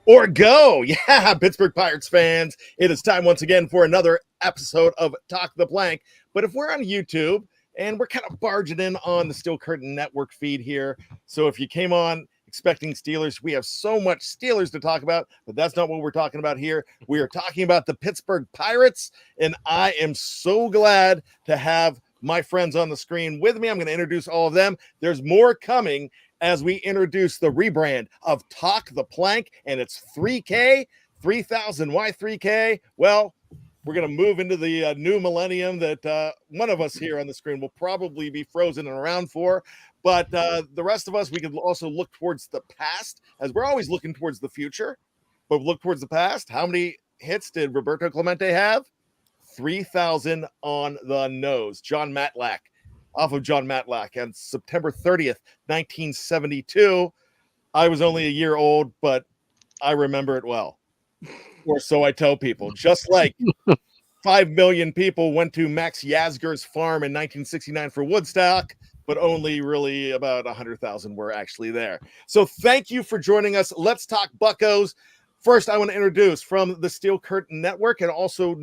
or go. Yeah, Pittsburgh Pirates fans, it is time once again for another episode of Talk the Plank. But if we're on YouTube and we're kind of barging in on the Steel Curtain Network feed here, so if you came on expecting Steelers, we have so much Steelers to talk about, but that's not what we're talking about here. We are talking about the Pittsburgh Pirates, and I am so glad to have my friends on the screen with me. I'm going to introduce all of them. There's more coming as we introduce the rebrand of Talk the Plank, and it's 3K, 3000. Why 3K? Well, we're going to move into the new millennium that one of us here on the screen will probably be frozen and around for. But the rest of us, we can also look towards the past, as we're always looking towards the future. But look towards the past. How many hits did Roberto Clemente have? 3,000 on the nose. John Matlack, off of John Matlack on September 30th, 1972. I was only a year old, but I remember it well. Or so I tell people. Just like 5 million people went to Max Yasgur's farm in 1969 for Woodstock, but only really about 100,000 were actually there. So thank you for joining us. Let's talk Buccos. First, I want to introduce from the Steel Curtain Network and also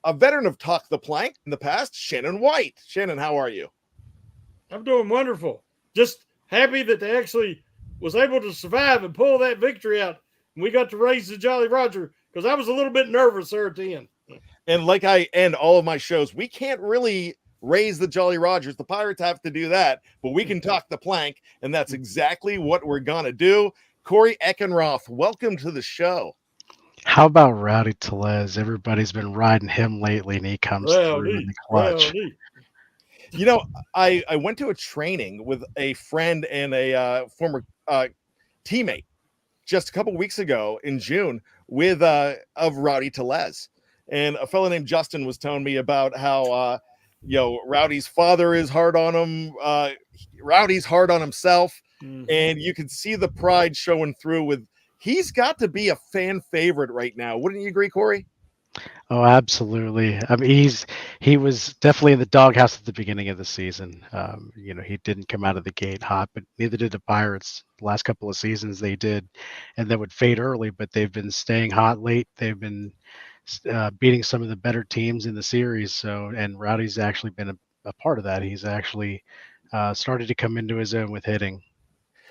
a veteran of Talk the Plank in the past, Shannon White. Shannon, how are you? I'm doing wonderful. Just happy that they actually was able to survive and pull that victory out. And we got to raise the Jolly Roger because I was a little bit nervous there at the end. And like I end all of my shows, we can't really raise the Jolly Rogers. The Pirates have to do that, but we can talk the plank, and that's exactly what we're going to do. Corey Eckenroth, welcome to the show. How about Rowdy Tellez? Everybody's been riding him lately, and he comes through in the clutch. You know, I went to a training with a friend and a former teammate just a couple weeks ago in June with of Rowdy Tellez. And a fellow named Justin was telling me about how Rowdy's father is hard on him. Rowdy's hard on himself. Mm-hmm. And you can see the pride showing through with he's got to be a fan favorite right now. Wouldn't you agree, Corey? Oh, absolutely. I mean, he was definitely in the doghouse at the beginning of the season. He didn't come out of the gate hot, but neither did the Pirates. The last couple of seasons they did, and that would fade early, but they've been staying hot late. They've been beating some of the better teams in the series. So, and Rowdy's actually been a part of that. He's actually started to come into his own with hitting.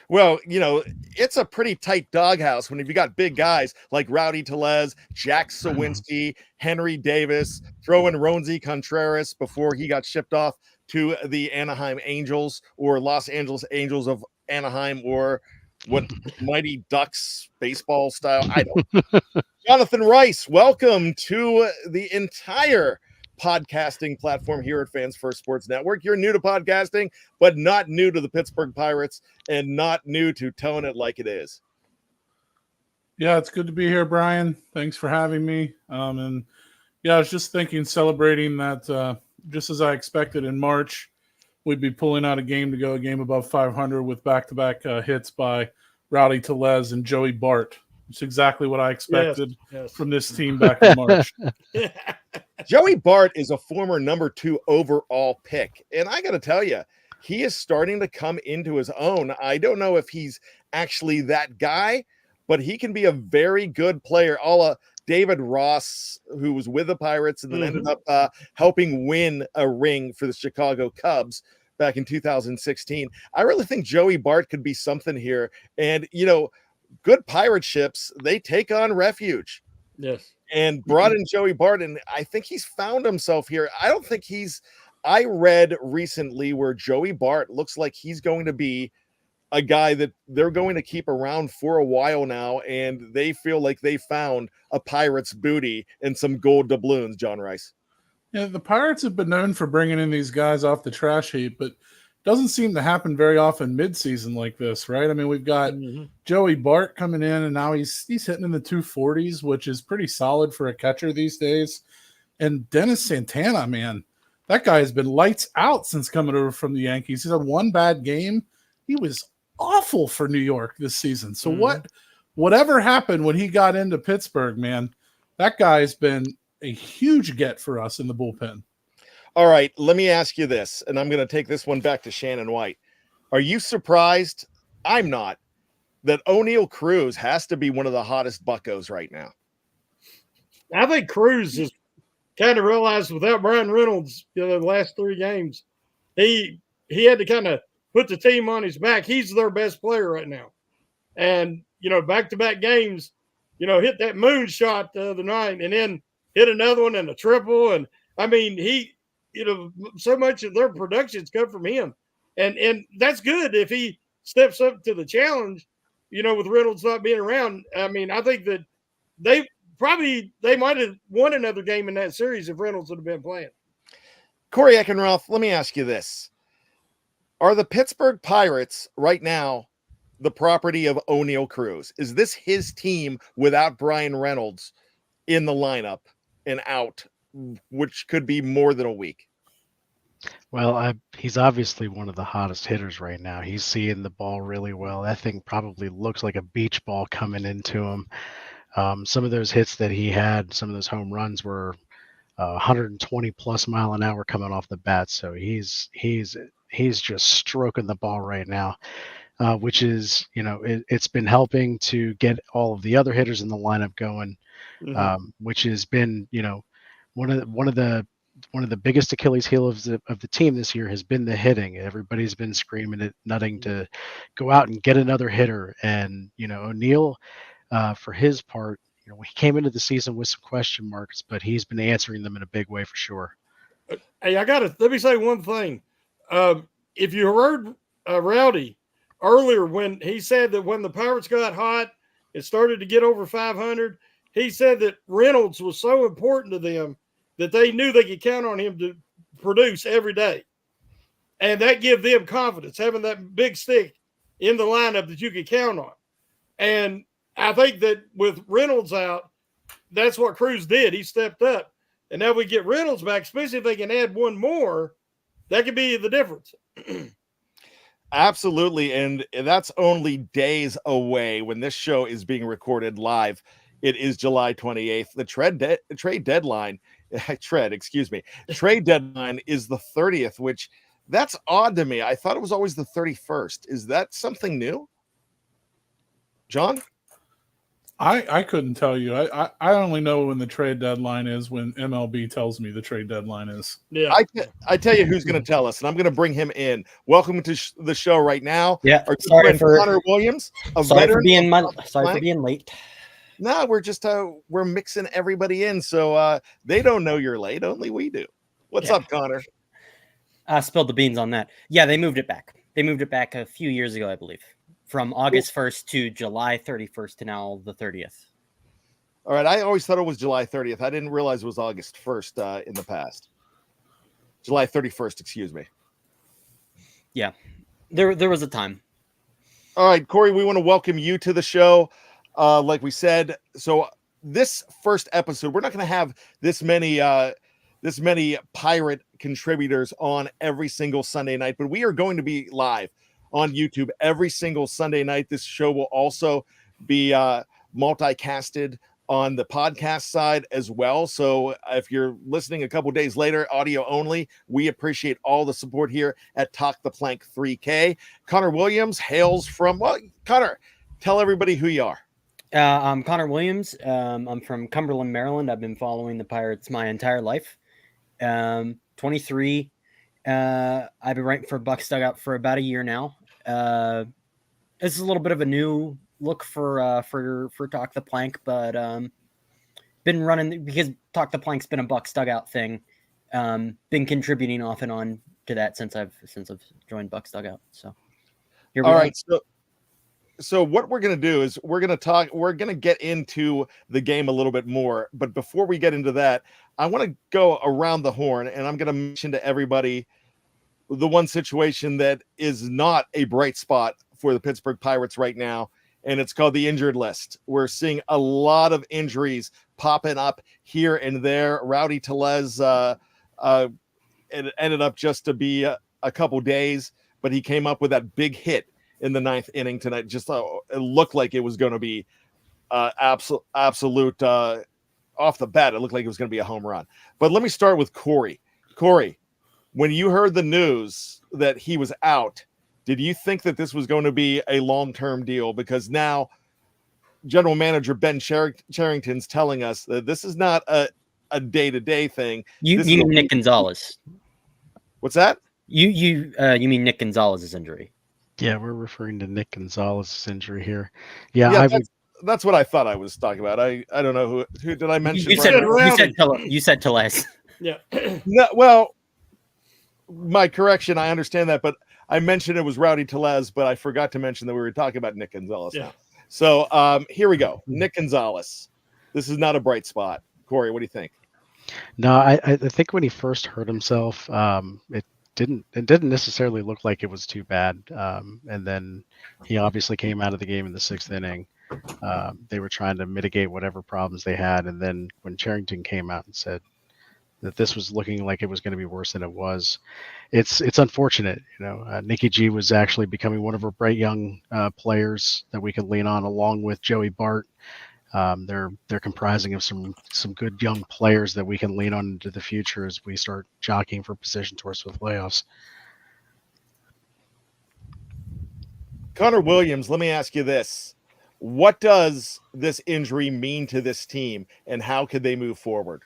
Well, it's a pretty tight doghouse when you got big guys like Rowdy Tellez, Jack Sawinski, Henry Davis, throw in Ronzi Contreras before he got shipped off to the Anaheim Angels or Los Angeles Angels of Anaheim, or what Mighty Ducks baseball style. I don't. Jonathan Rice, welcome to the entire podcasting platform here at Fans First Sports Network. You're new to podcasting, but not new to the Pittsburgh Pirates and not new to telling it like it is. Yeah, it's good to be here, Brian. Thanks for having me. I was just thinking, celebrating that just as I expected in March, we'd be pulling out a game above 500 with back-to-back hits by Rowdy Tellez and Joey Bart. It's exactly what I expected from this team back in March. Joey Bart is a former number 2 overall pick. And I got to tell you, he is starting to come into his own. I don't know if he's actually that guy, but he can be a very good player. A la David Ross, who was with the Pirates and then ended up helping win a ring for the Chicago Cubs back in 2016. I really think Joey Bart could be something here. And, good pirate ships, they take on refuge. Yes. And brought in Joey Bart, and I think he's found himself here. I read recently where Joey Bart looks like he's going to be a guy that they're going to keep around for a while now, and they feel like they found a Pirates booty and some gold doubloons, John Rice. Yeah, the Pirates have been known for bringing in these guys off the trash heap, but doesn't seem to happen very often mid-season like this, right? I mean, we've got Joey Bart coming in, and now he's hitting in the 240s, which is pretty solid for a catcher these days. And Dennis Santana, man, that guy has been lights out since coming over from the Yankees. He's had one bad game. He was awful for New York this season. So whatever happened when he got into Pittsburgh, man, that guy's been a huge get for us in the bullpen. All right, let me ask you this, and I'm going to take this one back to Shannon White. Are you surprised? I'm not. that O'Neal Cruz has to be one of the hottest buckos right now. I think Cruz has kind of realized without Brian Reynolds, the last 3 games, he had to kind of put the team on his back. He's their best player right now. And, back-to-back games, hit that moonshot the other night and then hit another one and a triple. And, I mean, so much of their productions come from him. And that's good if he steps up to the challenge, with Reynolds not being around. I mean, I think that they might have won another game in that series if Reynolds would have been playing. Corey Eckenroth, let me ask you this. Are the Pittsburgh Pirates right now the property of O'Neal Cruz? Is this his team without Brian Reynolds in the lineup and out, which could be more than a week? Well, he's obviously one of the hottest hitters right now. He's seeing the ball really well. That thing probably looks like a beach ball coming into him. Some of those hits that he had, some of those home runs were 120 plus mile an hour coming off the bat. So he's just stroking the ball right now, which is, it's been helping to get all of the other hitters in the lineup going, which has been, one of the biggest Achilles heel of the team this year has been the hitting. Everybody's been screaming at Nutting to go out and get another hitter. And, O'Neal, for his part, he came into the season with some question marks, but he's been answering them in a big way for sure. Hey, let me say one thing. If you heard Rowdy earlier when he said that when the Pirates got hot, it started to get over 500, he said that Reynolds was so important to them that they knew they could count on him to produce every day. And that gave them confidence, having that big stick in the lineup that you could count on. And I think that with Reynolds out, that's what Cruz did. He stepped up. And now we get Reynolds back, especially if they can add one more, that could be the difference. Absolutely. And that's only days away when this show is being recorded live. It is July 28th. The trade deadline is the 30th, which that's odd to me. I thought it was always the 31st. Is that something new? John? I couldn't tell you. I only know when the trade deadline is when MLB tells me the trade deadline is. Yeah. I tell you who's going to tell us, and I'm going to bring him in. Welcome to the show right now. Yeah. Our sorry for Connor Williams. Sorry for being late. No, we're just we're mixing everybody in, so they don't know you're late. Only we do. What's up, Connor? I spilled the beans on that. Yeah, they moved it back. They moved it back a few years ago, I believe, from August 1st to July 31st to now the 30th. All right, I always thought it was July 30th. I didn't realize it was August 1st in the past. July 31st, excuse me. Yeah, there was a time. All right, Corey, we want to welcome you to the show. Like we said, so this first episode, we're not going to have this many Pirate contributors on every single Sunday night, but we are going to be live on YouTube every single Sunday night. This show will also be multicasted on the podcast side as well. So if you're listening a couple days later, audio only, we appreciate all the support here at Talk the Plank 3K. Connor Williams hails from, Connor, tell everybody who you are. I'm Connor Williams. I'm from Cumberland, Maryland. I've been following the Pirates my entire life. 23. I've been writing for Buck's Dugout for about a year now. This is a little bit of a new look for Talk the Plank, but been running because Talk the Plank's been a Buck's Dugout thing. Been contributing off and on to that since I've joined Buck's Dugout. So here we are. All go. right, so what we're going to do is we're going to get into the game a little bit more. But before we get into that, I want to go around the horn, and I'm going to mention to everybody the one situation that is not a bright spot for the Pittsburgh Pirates right now, and it's called the injured list. We're seeing a lot of injuries popping up here and there. Rowdy Tellez it ended up just to be a couple days, but he came up with that big hit in the 9th inning tonight. Just it looked like it was going to be absolute off the bat. It looked like it was going to be a home run. But let me start with Corey. Corey, when you heard the news that he was out, did you think that this was going to be a long-term deal? Because now General Manager Ben Charrington's telling us that this is not a day-to-day thing. You mean Nick Gonzalez? What's that? You mean Nick Gonzalez's injury? Yeah, we're referring to Nick Gonzalez's injury here. Yeah, that's what I thought I was talking about. I don't know who did I mention? You said Tellez. Yeah. No, well, my correction. I understand that, but I mentioned it was Rowdy Tellez, but I forgot to mention that we were talking about Nick Gonzalez. Yeah. So here we go. Nick Gonzalez. This is not a bright spot. Corey, what do you think? No, I think when he first hurt himself, it didn't necessarily look like it was too bad. And then he obviously came out of the game in the 6th inning. They were trying to mitigate whatever problems they had, and then when Charrington came out and said that this was looking like it was going to be worse than it was, it's unfortunate. Nikki G was actually becoming one of our bright young players that we could lean on, along with Joey Bart. They're comprising of some good young players that we can lean on into the future as we start jockeying for position towards the playoffs. Connor Williams, let me ask you this. What does this injury mean to this team, and how could they move forward?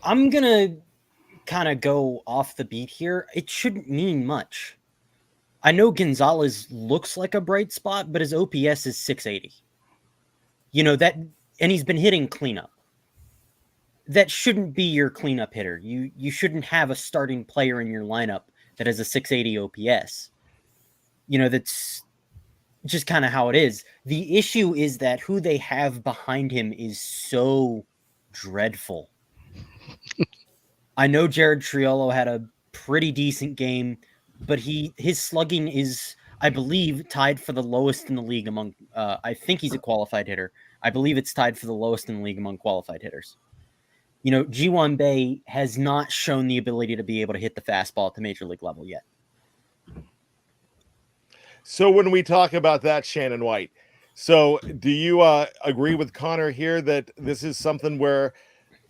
I'm going to kind of go off the beat here. It shouldn't mean much. I know Gonzalez looks like a bright spot, but his OPS is 680. That, and he's been hitting cleanup. That shouldn't be your cleanup hitter. You shouldn't have a starting player in your lineup that has a 680 OPS. That's just kind of how it is. The issue is that who they have behind him is so dreadful. I know Jared Triolo had a pretty decent game, but his slugging is, I believe, tied for the lowest in the league among, I think he's a qualified hitter. I believe it's tied for the lowest in the league among qualified hitters. Ji-Hwan Bae has not shown the ability to be able to hit the fastball at the major league level yet. So when we talk about that, Shannon White, so do you agree with Connor here that this is something where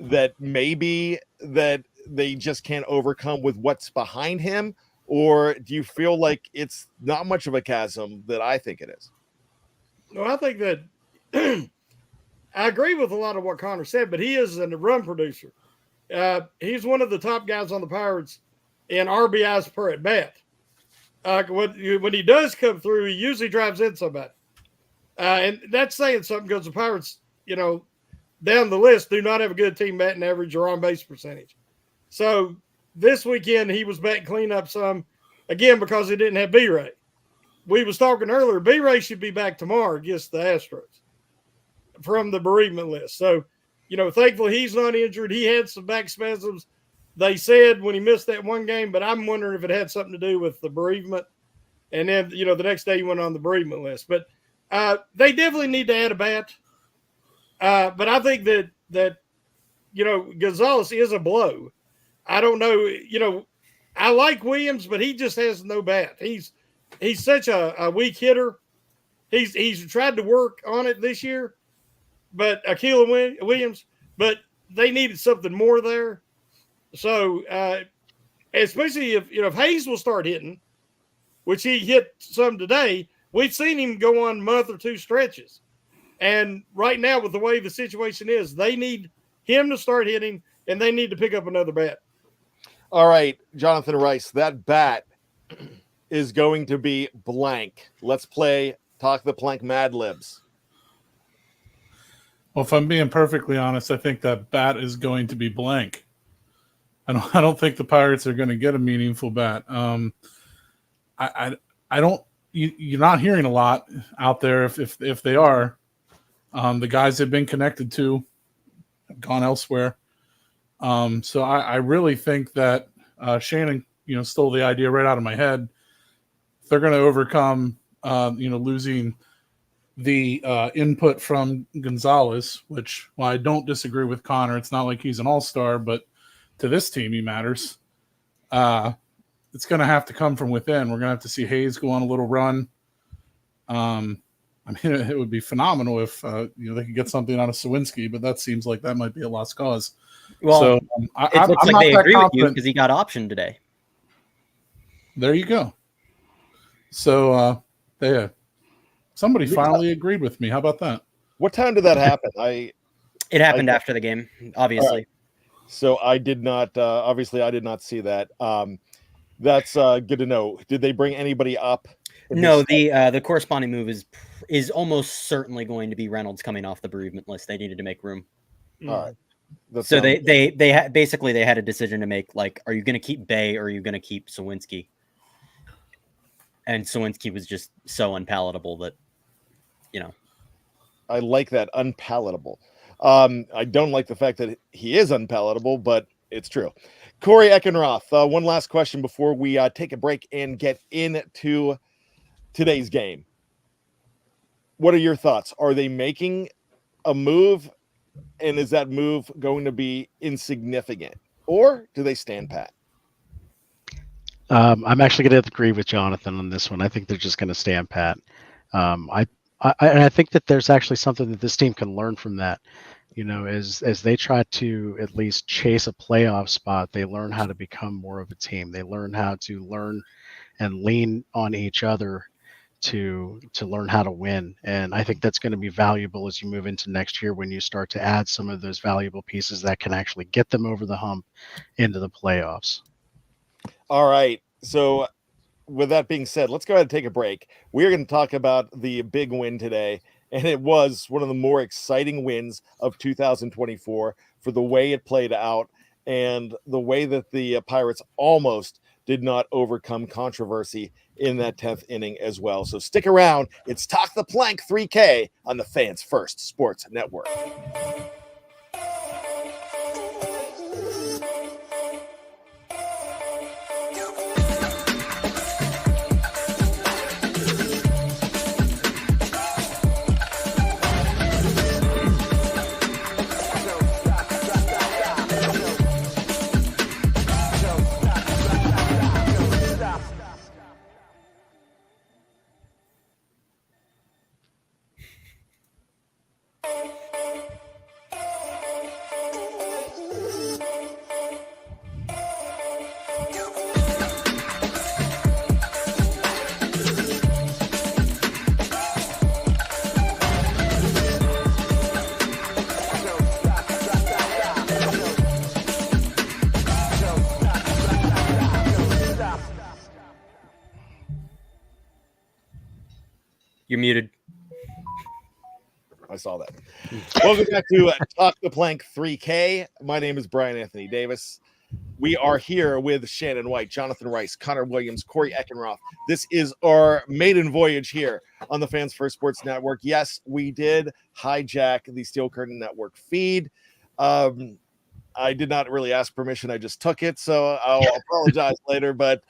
that maybe that they just can't overcome with what's behind him? Or do you feel like it's not much of a chasm that I think it is? No, I think that I agree with a lot of what Connor said, but he is a run producer. He's one of the top guys on the Pirates in RBIs per at bat. When he does come through, he usually drives in somebody. And that's saying something because the Pirates, down the list, do not have a good team batting average or on base percentage. So this weekend, he was batting cleanup some, again, because he didn't have B-Ray. We was talking earlier, B-Ray should be back tomorrow against the Astros from the bereavement list. So, thankfully he's not injured. He had some back spasms, they said, when he missed that one game, but I'm wondering if it had something to do with the bereavement. And then, the next day he went on the bereavement list. But they definitely need to add a bat. But I think that Gonzalez is a blow. I don't know, I like Williams, but he just has no bat. He's such a weak hitter. He's tried to work on it this year, but Akila Williams, but they needed something more there. So especially if Hayes will start hitting, which he hit some today, we've seen him go on month or two stretches. And right now, with the way the situation is, they need him to start hitting, and they need to pick up another bat. All right, Jonathan Rice, that bat is going to be blank. Let's play Talk the Plank Mad Libs. Well, if I'm being perfectly honest, I think that bat is going to be blank. I don't think the Pirates are going to get a meaningful bat. I don't. You're not hearing a lot out there. If they are, the guys they've been connected to have gone elsewhere. So I really think that Shannon, stole the idea right out of my head. They're going to overcome, losing the input from Gonzalez, which, while I don't disagree with Connor, it's not like he's an all-star, but to this team he matters. It's going to have to come from within. We're going to have to see Hayes go on a little run. It would be phenomenal if they could get something out of Sawinski, but that seems like that might be a lost cause. Well, so it looks like they agree with you because he got optioned today. There you go. So there, somebody Yeah. finally agreed with me. How about that? What time did that happen? It happened after the game, obviously. So I did not. Obviously, I did not see that. That's good to know. Did they bring anybody up? No, the corresponding move is almost certainly going to be Reynolds coming off the bereavement list. They needed to make room. All right. So basically they had a decision to make. Like, are you going to keep Bay or are you going to keep Sawinski? And Sawinski was just so unpalatable that, I like that, unpalatable. I don't like the fact that he is unpalatable, but it's true. Corey Eckenroth, one last question before we take a break and get into today's game. What are your thoughts? Are they making a move, and is that move going to be insignificant, or do they stand pat? I'm actually going to agree with Jonathan on this one. I think they're just going to stand pat. I think that there's actually something that this team can learn from that. As they try to at least chase a playoff spot, they learn how to become more of a team. They learn how to learn and lean on each other to learn how to win. And I think that's going to be valuable as you move into next year when you start to add some of those valuable pieces that can actually get them over the hump into the playoffs. All right. So with that being said, let's go ahead and take a break. We're going to talk about the big win today, and it was one of the more exciting wins of 2024 for the way it played out and the way that the Pirates almost did not overcome controversy in that 10th inning as well. So stick around. It's Talk the Plank 3K on the Fans First Sports Network. You're muted. I saw that. Welcome back to Talk the Plank 3K. My name is Brian Anthony Davis. We are here with Shannon White, Jonathan Rice, Connor Williams, Corey Eckenroth. This is our maiden voyage here on the Fans First Sports Network. Yes, we did hijack the Steel Curtain Network feed. I did not really ask permission. I just took it, so I'll apologize later. But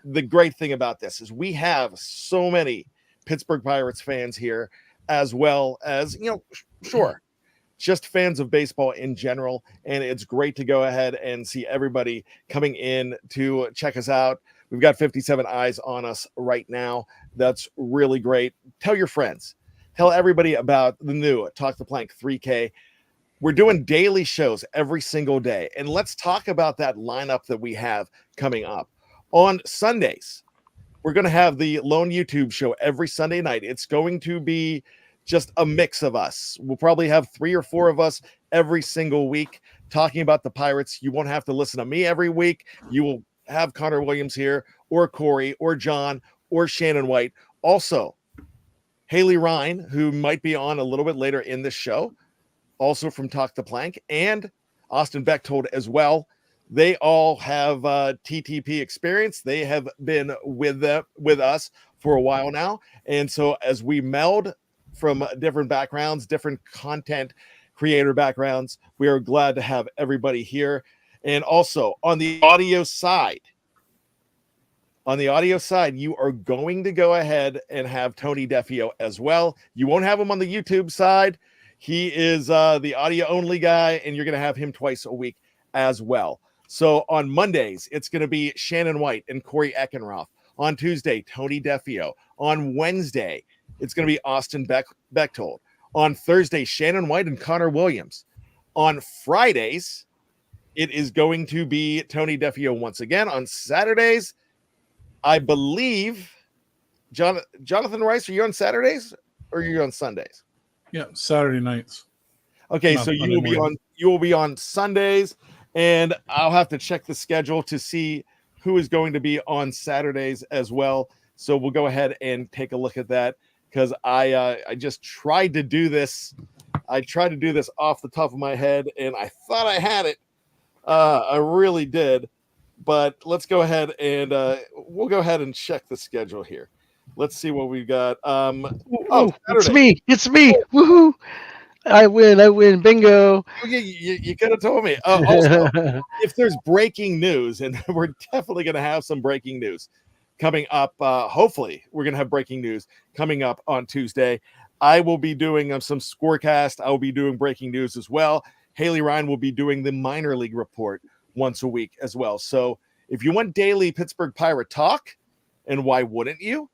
the great thing about this is we have so many Pittsburgh Pirates fans here, as well as, sure, just fans of baseball in general. And it's great to go ahead and see everybody coming in to check us out. We've got 57 eyes on us right now. That's really great. Tell your friends. Tell everybody about the new Talk the Plank 3K. We're doing daily shows every single day. And let's talk about that lineup that we have coming up. On Sundays, we're going to have the Lone YouTube show every Sunday night. It's going to be just a mix of us. We'll probably have 3 or 4 of us every single week talking about the Pirates. You won't have to listen to me every week. You will have Connor Williams here, or Corey, or John, or Shannon White. Also, Haley Ryan, who might be on a little bit later in this show, also from Talk the Plank, and Austin Bechtold as well. They all have TTP experience. They have been with us for a while now. And so as we meld from different backgrounds, different content creator backgrounds, we are glad to have everybody here. And also on the audio side, you are going to go ahead and have Tony Defio as well. You won't have him on the YouTube side. He is the audio only guy, and you're going to have him twice a week as well. So on Mondays, it's going to be Shannon White and Corey Eckenroth. On Tuesday, Tony Defio. On Wednesday, it's going to be Austin Bechtold. On Thursday, Shannon White and Connor Williams. On Fridays, it is going to be Tony Defio once again. On Saturdays, I believe, Jonathan Rice, are you on Saturdays or are you on Sundays? Yeah, Saturday nights. Okay, Not so Sunday morning. you will be on Sundays, and I'll have to check the schedule to see who is going to be on Saturdays as well. So we'll go ahead and take a look at that, because I just tried to do this. I tried to do this off the top of my head, and I thought I had it. I really did. But let's go ahead and we'll go ahead and check the schedule here. Let's see what we've got. Ooh, it's Saturday. me. It's me. Woohoo! I win. Bingo. You could have told me. Also, if there's breaking news, and we're definitely going to have some breaking news coming up. Hopefully, we're going to have breaking news coming up on Tuesday. I will be doing some scorecast. I will be doing breaking news as well. Haley Ryan will be doing the minor league report once a week as well. So if you want daily Pittsburgh Pirate talk, and why wouldn't you?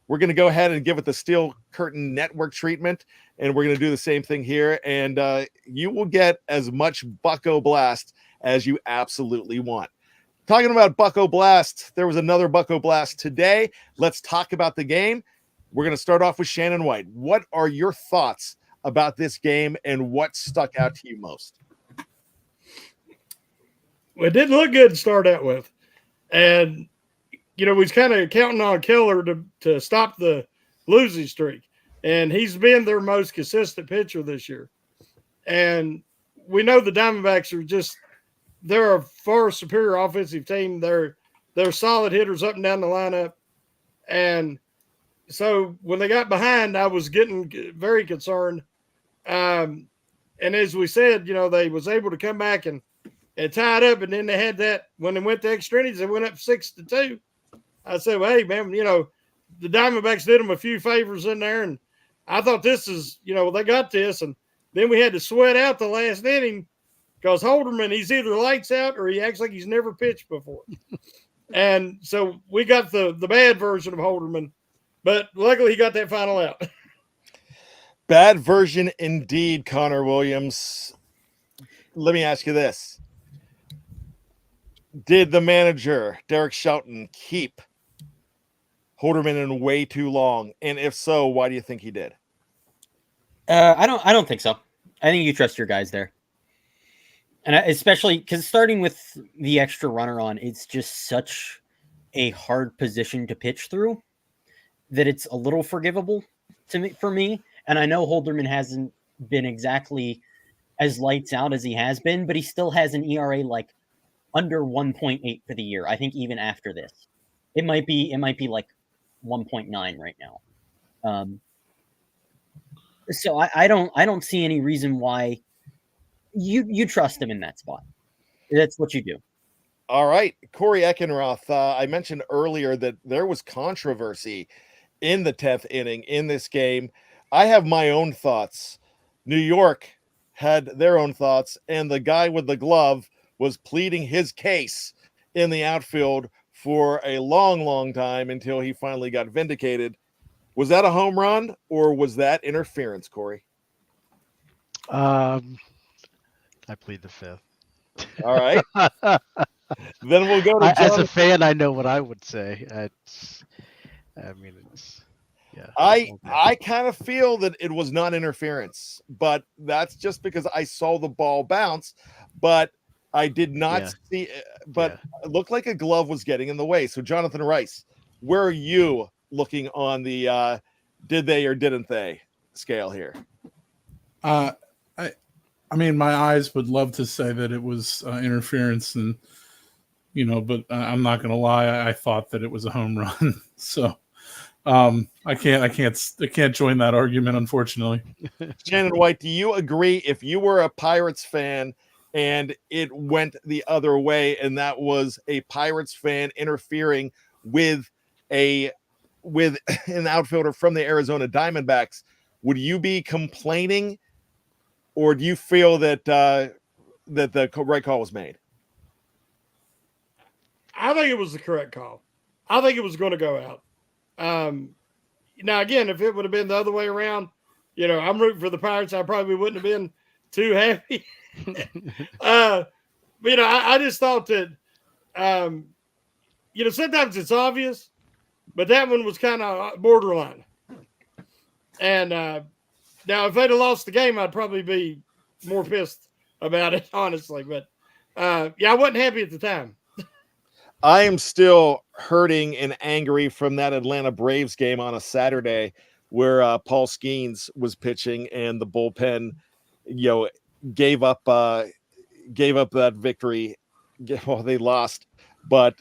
We're going to go ahead and give it the Steel Curtain Network treatment, and we're going to do the same thing here. And you will get as much Bucko Blast as you absolutely want. Talking about Bucko Blast, there was another Bucko Blast today. Let's talk about the game. We're going to start off with Shannon White. What are your thoughts about this game, and what stuck out to you most? Well, it didn't look good to start out with. And, we was kind of counting on Keller to stop the losing streak. And he's been their most consistent pitcher this year. And we know the Diamondbacks they're a far superior offensive team. They're solid hitters up and down the lineup. And so when they got behind, I was getting very concerned. And as we said, they was able to come back and tied up, and then they had that when they went to extra innings, they went up 6-2. I said, well, hey, man, the Diamondbacks did them a few favors in there, and I thought this is, they got this, and then we had to sweat out the last inning because Holderman, he's either lights out or he acts like he's never pitched before. And so we got the bad version of Holderman, but luckily he got that final out. Bad version indeed, Connor Williams. Let me ask you this. Did the manager, Derek Shelton, keep Holderman in way too long? And if so, why do you think he did? I don't think so. I think you trust your guys there. And especially because starting with the extra runner on, it's just such a hard position to pitch through that it's a little forgivable for me. And I know Holderman hasn't been exactly as lights out as he has been, but he still has an ERA like under 1.8 for the year. I think even after this, it might be like 1.9 right now. So I don't see any reason why you trust him in that spot. That's what you do. All right, Corey Eckenroth. I mentioned earlier that there was controversy in the 10th inning in this game. I have my own thoughts. New York had their own thoughts, and the guy with the glove was pleading his case in the outfield for a long, long time until he finally got vindicated. Was that a home run or was that interference, Corey? I plead the fifth. All right. Then we'll go to as a fan, I know what I would say. Yeah. I kind of feel that it was not interference, but that's just because I saw the ball bounce, but I did not see it, but it looked like a glove was getting in the way. So Jonathan Rice, where are you looking on the did they or didn't they scale here? I mean, my eyes would love to say that it was interference, and but I'm not going to lie. I thought that it was a home run. So I can't join that argument, unfortunately. Shannon White, do you agree if you were a Pirates fan and it went the other way, and that was a Pirates fan interfering with an outfielder from the Arizona Diamondbacks, would you be complaining, or do you feel that that the right call was made? I think it was the correct call. I think it was going to go out. Now, again, if it would have been the other way around, I'm rooting for the Pirates. I probably wouldn't have been too happy. But, I just thought that, sometimes it's obvious, but that one was kind of borderline. And now, if they'd have lost the game, I'd probably be more pissed about it, honestly. But yeah, I wasn't happy at the time. I am still hurting and angry from that Atlanta Braves game on a Saturday where Paul Skeens was pitching and the bullpen, gave up that victory. Well, they lost, but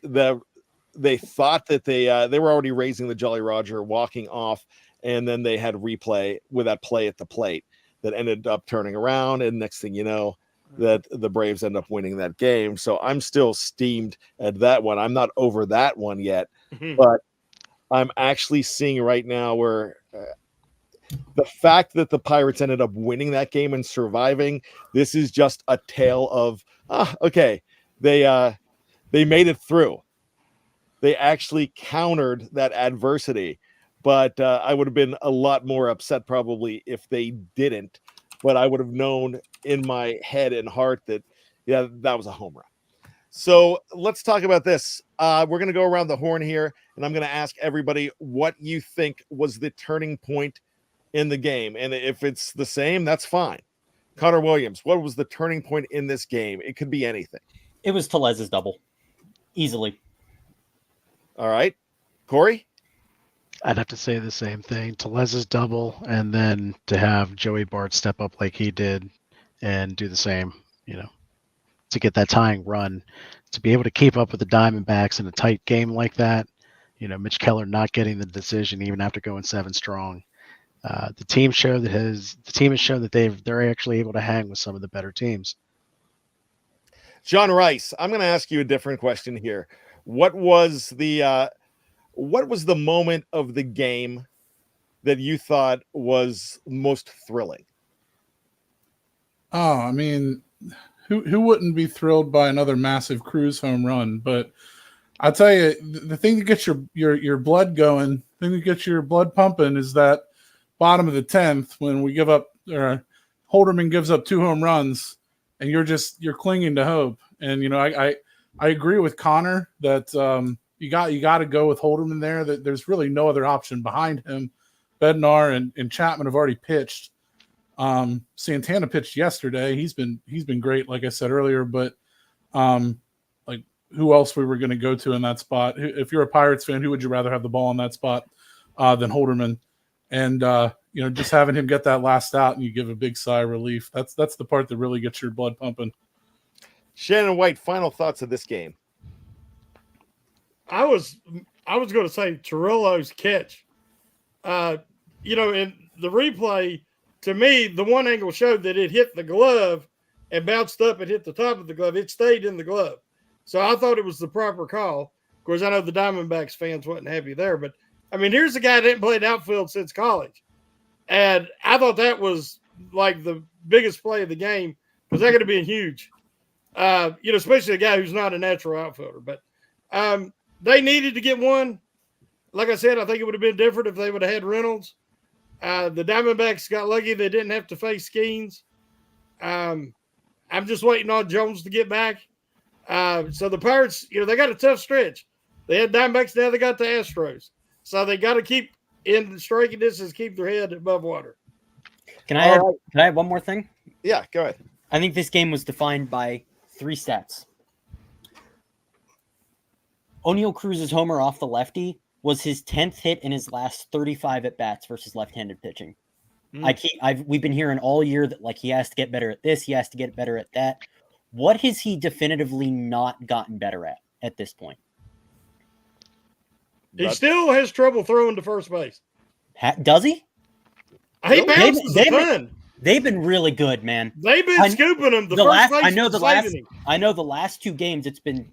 they thought that they were already raising the Jolly Roger, walking off, and then they had replay with that play at the plate that ended up turning around, and next thing you know, that the Braves end up winning that game. So I'm still steamed at that one. I'm not over that one yet, but I'm actually seeing right now where the fact that the Pirates ended up winning that game and surviving, this is just a tale of, okay, they made it through. They actually countered that adversity, but I would have been a lot more upset probably if they didn't. But I would have known in my head and heart that, yeah, that was a home run. So let's talk about this. We're going to go around the horn here, and I'm going to ask everybody what you think was the turning point in the game. And if it's the same, that's fine. Connor Williams, what was the turning point in this game? It could be anything. It was Tellez's double. Easily. All right. Corey? I'd have to say the same thing. Tellez's double, and then to have Joey Bart step up like he did and do the same, to get that tying run, to be able to keep up with the Diamondbacks in a tight game like that. Mitch Keller not getting the decision even after going 7 strong. The team has shown that they're actually able to hang with some of the better teams. John Rice, I'm going to ask you a different question here. What was the moment of the game that you thought was most thrilling? Oh, I mean, who wouldn't be thrilled by another massive Cruz home run? But I'll tell you, the thing that gets your blood going, the thing that gets your blood pumping is that bottom of the 10th when we give up, or Holderman gives up 2 home runs, and you're clinging to hope. And I agree with Connor that you got to go with Holderman there. That there's really no other option behind him. Bednar and Chapman have already pitched. Santana pitched yesterday. He's been great, like I said earlier. But like who else we were going to go to in that spot? If you're a Pirates fan, who would you rather have the ball in that spot than Holderman? And just having him get that last out and you give a big sigh of relief. That's the part that really gets your blood pumping. Shannon White, final thoughts of this game. I was going to say Torello's catch. In the replay, to me, the one angle showed that it hit the glove and bounced up and hit the top of the glove. It stayed in the glove. So I thought it was the proper call. Of course, I know the Diamondbacks fans wasn't happy there, but I mean, here's a guy that didn't play the outfield since college. And I thought that was like the biggest play of the game because that could have been huge. Especially a guy who's not a natural outfielder. But they needed to get one. Like I said, I think it would have been different if they would have had Reynolds. The Diamondbacks got lucky they didn't have to face Skeens. I'm just waiting on Jones to get back. So the Pirates, they got a tough stretch. They had Diamondbacks, now they got the Astros. So they got to keep in striking distance, keep their head above water. Can I add one more thing? Yeah, go ahead. I think this game was defined by 3 stats. O'Neal Cruz's homer off the lefty was his 10th hit in his last 35 at bats versus left-handed pitching. We've been hearing all year that he has to get better at this, he has to get better at that. What has he definitively not gotten better at this point? He still has trouble throwing to first base. Does he? He bounces a ton. They've been really good, man. They've been scooping him. I know the last 2 games it's been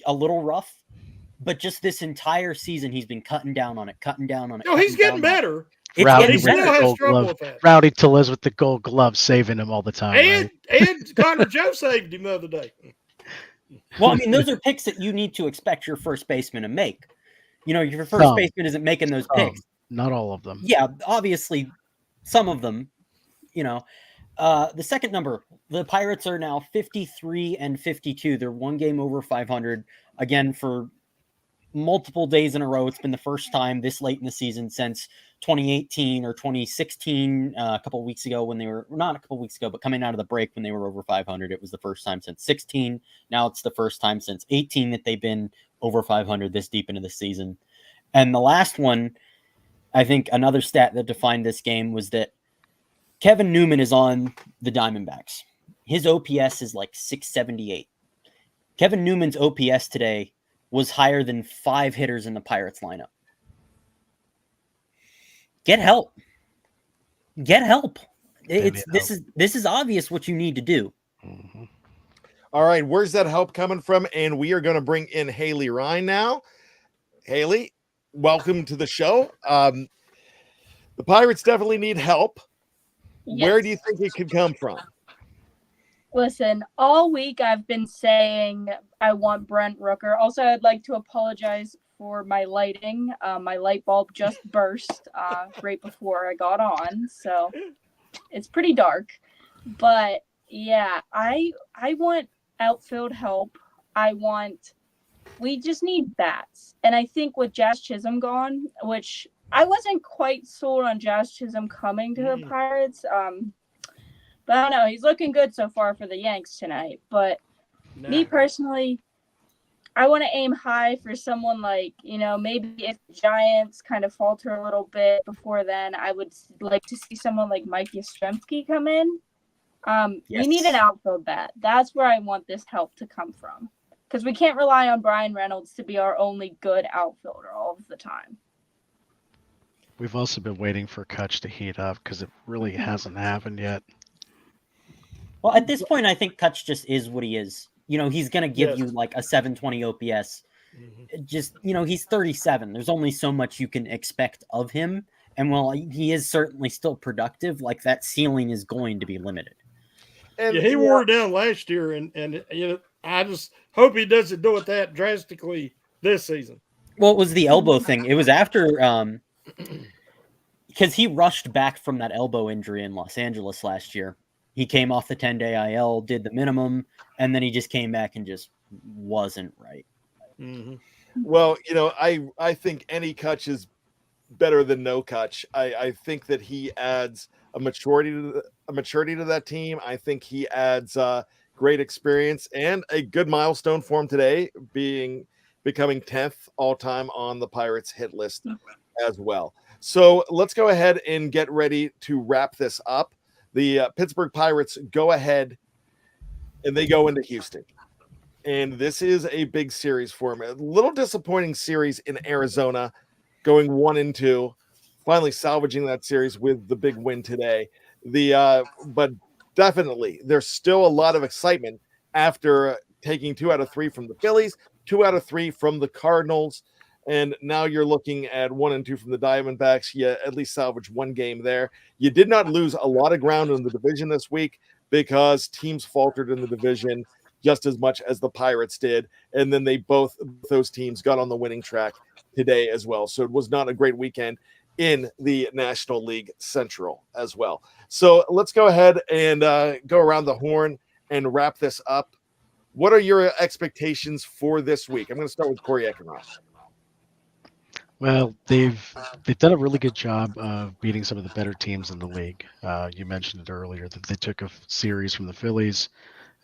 a little rough, but just this entire season he's been cutting down on it. No, he's getting better. Rowdy Tellez with the gold glove, saving him all the time. And Connor Joe saved him the other day. Well, I mean, those are picks that you need to expect your first baseman to make. Your first baseman isn't making those picks. Not all of them. Yeah, obviously, some of them. The second number, the Pirates are now 53 and 52. They're 1 game over 500. Again, for multiple days in a row. It's been the first time this late in the season since 2018 or 2016, a couple of weeks ago when they were, not a couple of weeks ago, but coming out of the break when they were over 500. It was the first time since 16. Now it's the first time since 18 that they've been over 500 this deep into the season. And the last one, I think another stat that defined this game was that Kevin Newman is on the Diamondbacks. His OPS is like 678. Kevin Newman's OPS today was higher than 5 hitters in the Pirates lineup. Get help. Get help. This is obvious what you need to do. Mm-hmm. All right, where's that help coming from? And we are going to bring in Haley Ryan now. Haley, welcome to the show. The Pirates definitely need help. Yes. Where do you think it could come from? Listen, all week I've been saying I want Brent Rooker. Also, I'd like to apologize for my lighting. My light bulb just burst right before I got on, so it's pretty dark. But yeah, I want outfield help. We just need bats. And I think with Jazz Chisholm gone, which I wasn't quite sold on Jazz Chisholm coming to the Pirates. But I don't know. He's looking good so far for the Yanks tonight. But me personally, I want to aim high for someone like, maybe if the Giants kind of falter a little bit before then, I would like to see someone like Mike Yastrzemski come in. We need an outfield bat. That's where I want this help to come from. Because we can't rely on Brian Reynolds to be our only good outfielder all of the time. We've also been waiting for Kutch to heat up because it really hasn't happened yet. Well, at this point, I think Kutch just is what he is. He's going to give you like a 720 OPS. Just, he's 37. There's only so much you can expect of him. And while he is certainly still productive, like that ceiling is going to be limited. And he wore it down last year, and I just hope he doesn't do it that drastically this season. Well, it was the elbow thing. It was after because he rushed back from that elbow injury in Los Angeles last year. He came off the 10-day IL, did the minimum, and then he just came back and just wasn't right. Mm-hmm. Well, I think any Kutch is better than no Kutch. I think that he adds a maturity to that team. I think he adds great experience and a good milestone for him today, becoming 10th all time on the Pirates hit list as well. So let's go ahead and get ready to wrap this up. The Pittsburgh Pirates go ahead and they go into Houston. And this is a big series for them. A little disappointing series in Arizona, going 1-2, finally salvaging that series with the big win today. But definitely there's still a lot of excitement after taking 2 out of 3 from the Phillies, 2 out of 3 from the Cardinals. And now you're looking at 1-2 from the Diamondbacks. You at least salvage one game there. You did not lose a lot of ground in the division this week because teams faltered in the division just as much as the Pirates did. And then those teams got on the winning track today as well. So it was not a great weekend in the National League Central as well. So let's go ahead and go around the horn and wrap this up. What are your expectations for this week? I'm going to start with Corey Eckenroth. Well, they've done a really good job of beating some of the better teams in the league. You mentioned it earlier that they took a series from the Phillies.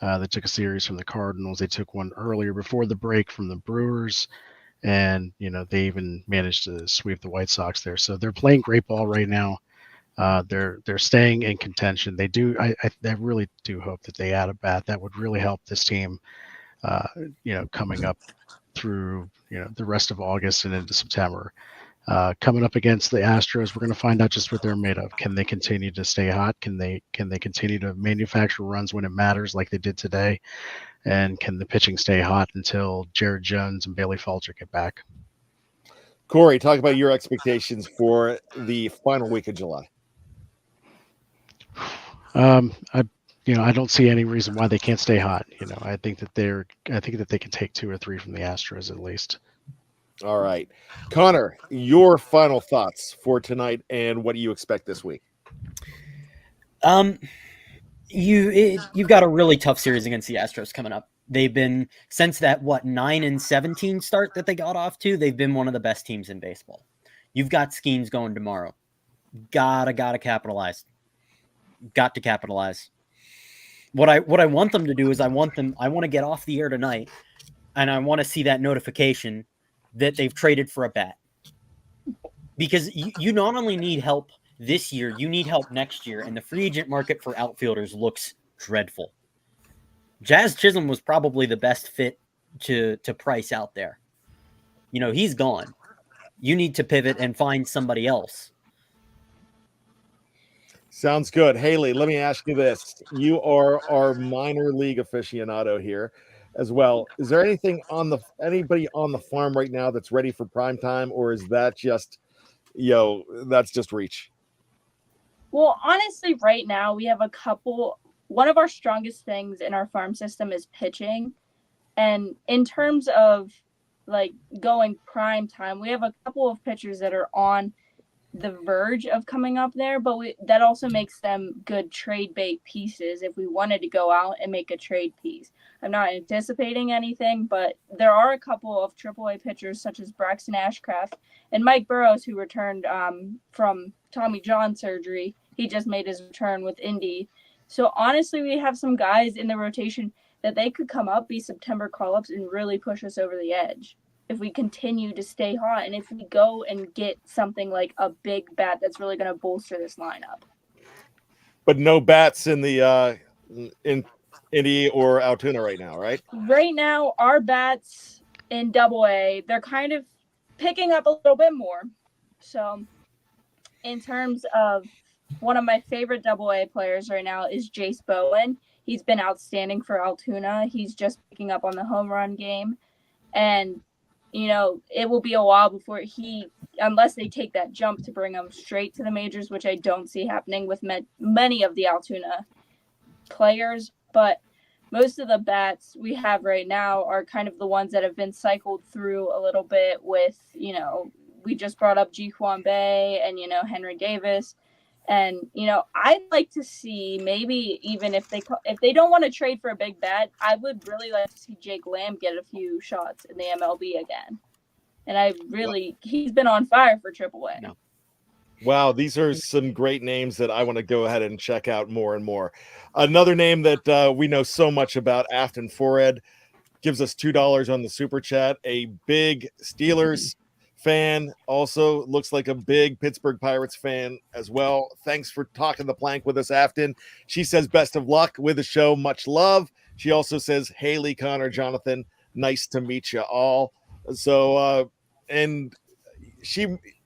They took a series from the Cardinals. They took one earlier before the break from the Brewers. And, they even managed to sweep the White Sox there. So they're playing great ball right now. They're staying in contention. They do. I really do hope that they add a bat. That would really help this team, coming up through, the rest of August and into September. Coming up against the Astros, we're going to find out just what they're made of. Can they continue to stay hot? Can they continue to manufacture runs when it matters like they did today? And can the pitching stay hot until Jared Jones and Bailey Falter get back? Corey, talk about your expectations for the final week of July. I don't see any reason why they can't stay hot. I think that they can take 2 or 3 from the Astros at least. All right. Connor, your final thoughts for tonight and what do you expect this week? You've got a really tough series against the Astros coming up. They've been, since that 9-17 start that they got off to, they've been one of the best teams in baseball. You've got schemes going tomorrow. Gotta capitalize. Got to capitalize. What I want them to do is I want to get off the air tonight, and I want to see that notification that they've traded for a bat. Because you not only need help this year, you need help next year, and the free agent market for outfielders looks dreadful. Jazz Chisholm was probably the best fit to Price out there. He's gone. You need to pivot and find somebody else. Sounds good. Haley, let me ask you this. You are our minor league aficionado here as well. Is there anybody on the farm right now that's ready for prime time, or is that just, that's just reach? Well, honestly, right now we have a couple. One of our strongest things in our farm system is pitching. And in terms of going prime time, we have a couple of pitchers that are on the verge of coming up there, but that also makes them good trade bait pieces if we wanted to go out and make a trade piece. I'm not anticipating anything, but there are a couple of AAA pitchers such as Braxton Ashcraft and Mike Burrows, who returned from Tommy John surgery. He just made his return with Indy. So honestly, we have some guys in the rotation that they could come up, be September call-ups, and really push us over the edge if we continue to stay hot and if we go and get something like a big bat that's really going to bolster this lineup. But no bats in the in Indy or Altoona right now, right? Right now, our bats in AA, they're kind of picking up a little bit more. So in terms of one of my favorite AA players right now is Jace Bowen. He's been outstanding for Altoona. He's just picking up on the home run game. And, it will be a while before unless they take that jump to bring him straight to the majors, which I don't see happening with many of the Altoona players. But most of the bats we have right now are kind of the ones that have been cycled through a little bit with, we just brought up Ji Hwan Bae and, Henry Davis. And, I'd like to see maybe even if they don't want to trade for a big bat, I would really like to see Jake Lamb get a few shots in the MLB again. And he's been on fire for AAA. No. Wow, these are some great names that I want to go ahead and check out more and more. Another name that we know so much about, Afton Fored, gives us $2 on the Super Chat. A big Steelers fan, also looks like a big Pittsburgh Pirates fan as well. Thanks for talking the plank with us, Afton. She says best of luck with the show, much love. She also says, Haley, Connor, Jonathan, nice to meet you all. So and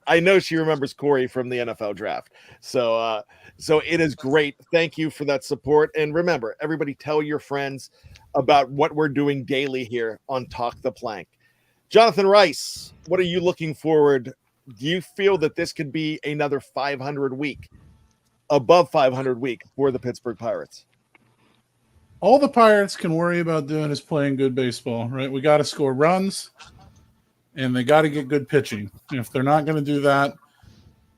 I know she remembers Corey from the NFL draft. So it is great. Thank you for that support. And remember, everybody tell your friends about what we're doing daily here on Talk the Plank. Jonathan Rice, what are you looking forward? Do you feel that this could be another 500 week, above 500 week for the Pittsburgh Pirates? All the Pirates can worry about doing is playing good baseball, right? We got to score runs, and they got to get good pitching. And if they're not going to do that,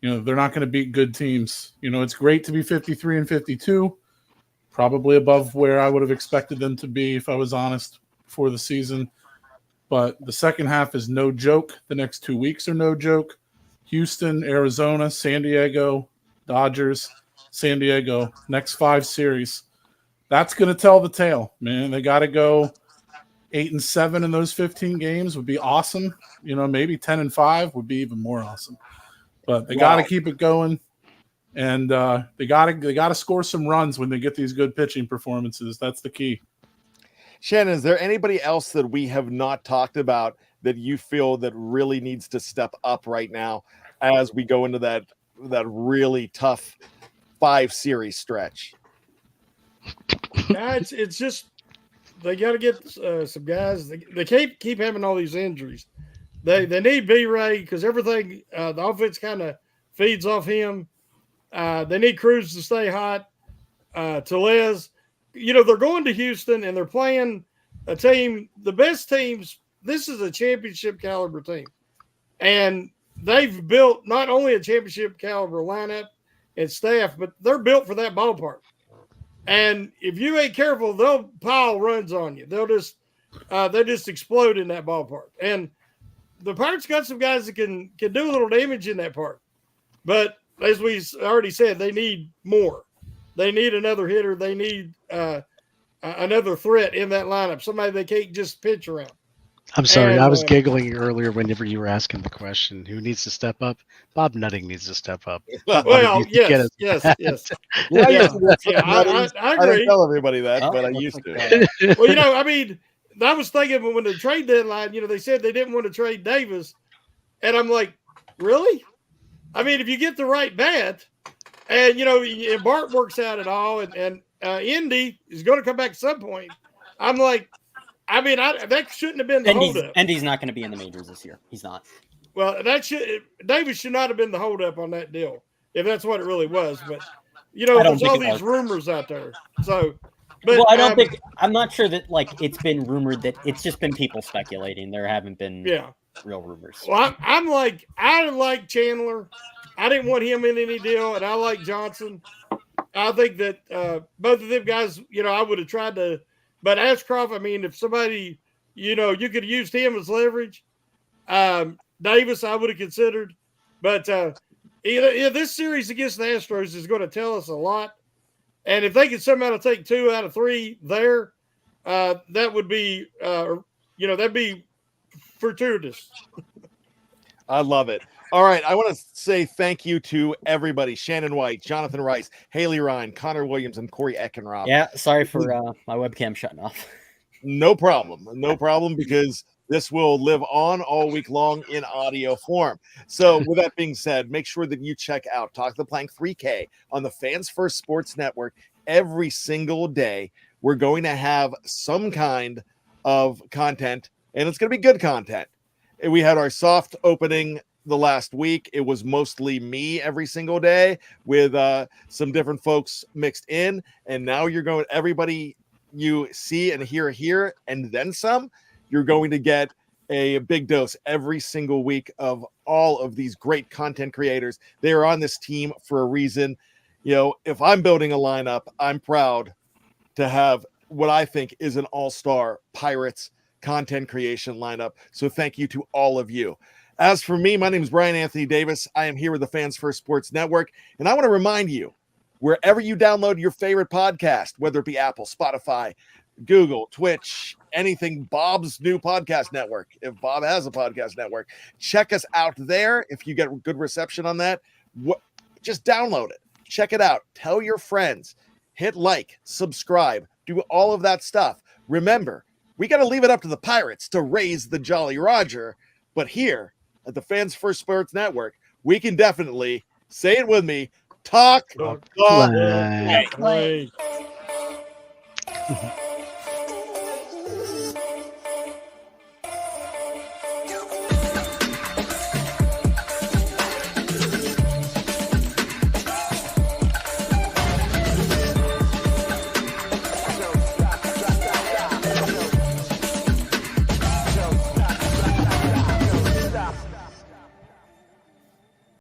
they're not going to beat good teams. It's great to be 53 and 52, probably above where I would have expected them to be if I was honest before the season. But the second half is no joke. The next 2 weeks are no joke. Houston, Arizona, San Diego, Dodgers, San Diego, next 5 series. That's going to tell the tale, man. They got to go 8-7 in those 15 games would be awesome. Maybe 10-5 would be even more awesome. But they got to keep it going, and they got to score some runs when they get these good pitching performances. That's the key. Shannon, is there anybody else that we have not talked about that you feel that really needs to step up right now as we go into that really tough 5-series stretch? Yeah, it's just they got to get some guys. They can't keep having all these injuries. They need B-Ray because everything the offense kind of feeds off him. They need Cruz to stay hot. Tellez. They're going to Houston and they're playing a team, the best teams. This is a championship caliber team. And they've built not only a championship caliber lineup and staff, but they're built for that ballpark. And if you ain't careful, they'll pile runs on you. They'll just they just explode in that ballpark. And the Pirates got some guys that can do a little damage in that park. But as we already said, they need more. They need another hitter. They need another threat in that lineup, somebody they can't just pitch around. I'm sorry, And, I was giggling earlier whenever you were asking the question, who needs to step up? Bob Nutting needs to step up. Well, yes. Yeah, Yeah, I, used to I I didn't agree. tell everybody that, Oh, but I looks used like, to. Well, I mean, I was thinking when the trade deadline, they said they didn't want to trade Davis. And I'm like, really? I mean, if you get the right bat, and and Bart works out at all, and Indy is going to come back at some point. I'm like, I mean, that shouldn't have been the holdup. Andy's not going to be in the majors this year. He's not. Well, Davis should not have been the holdup on that deal if that's what it really was. But there's all these rumors out there. So, but I don't think I'm not sure that it's been rumored that it's just been people speculating. There haven't been real rumors. Well, I like Chandler. I didn't want him in any deal, and I like Johnson. I think that both of them guys, I would have tried to. But Ashcroft, I mean, if somebody, you could have used him as leverage. Davis, I would have considered. But this series against the Astros is going to tell us a lot. And if they could somehow take 2 out of 3 there, that would be, that'd be fortuitous. I love it. All right. I want to say thank you to everybody. Shannon White, Jonathan Rice, Haley Ryan, Connor Williams, and Corey Eckenroth. Yeah. Sorry for my webcam shutting off. No problem. No problem, because this will live on all week long in audio form. So with that being said, make sure that you check out Talk the Plank 3K on the Fans First Sports Network every single day. We're going to have some kind of content, and it's going to be good content. We had our soft opening the last week. It was mostly me every single day with some different folks mixed in. And now you're going, everybody you see and hear here and then some, you're going to get a big dose every single week of all of these great content creators. They are on this team for a reason. If I'm building a lineup, I'm proud to have what I think is an all-star Pirates content creation lineup. So thank you to all of you. As for me, my name is Brian Anthony Davis. I am here with the Fans First Sports Network, and I want to remind you, wherever you download your favorite podcast, whether it be Apple, Spotify, Google, Twitch, anything, Bob's new podcast network, if Bob has a podcast network, check us out there. If you get good reception on that, just download it, check it out, tell your friends, hit like, subscribe, do all of that stuff. Remember, we got to leave it up to the Pirates to raise the Jolly Roger, but here at the Fans First Sports Network, we can definitely, say it with me, talk the plank. Like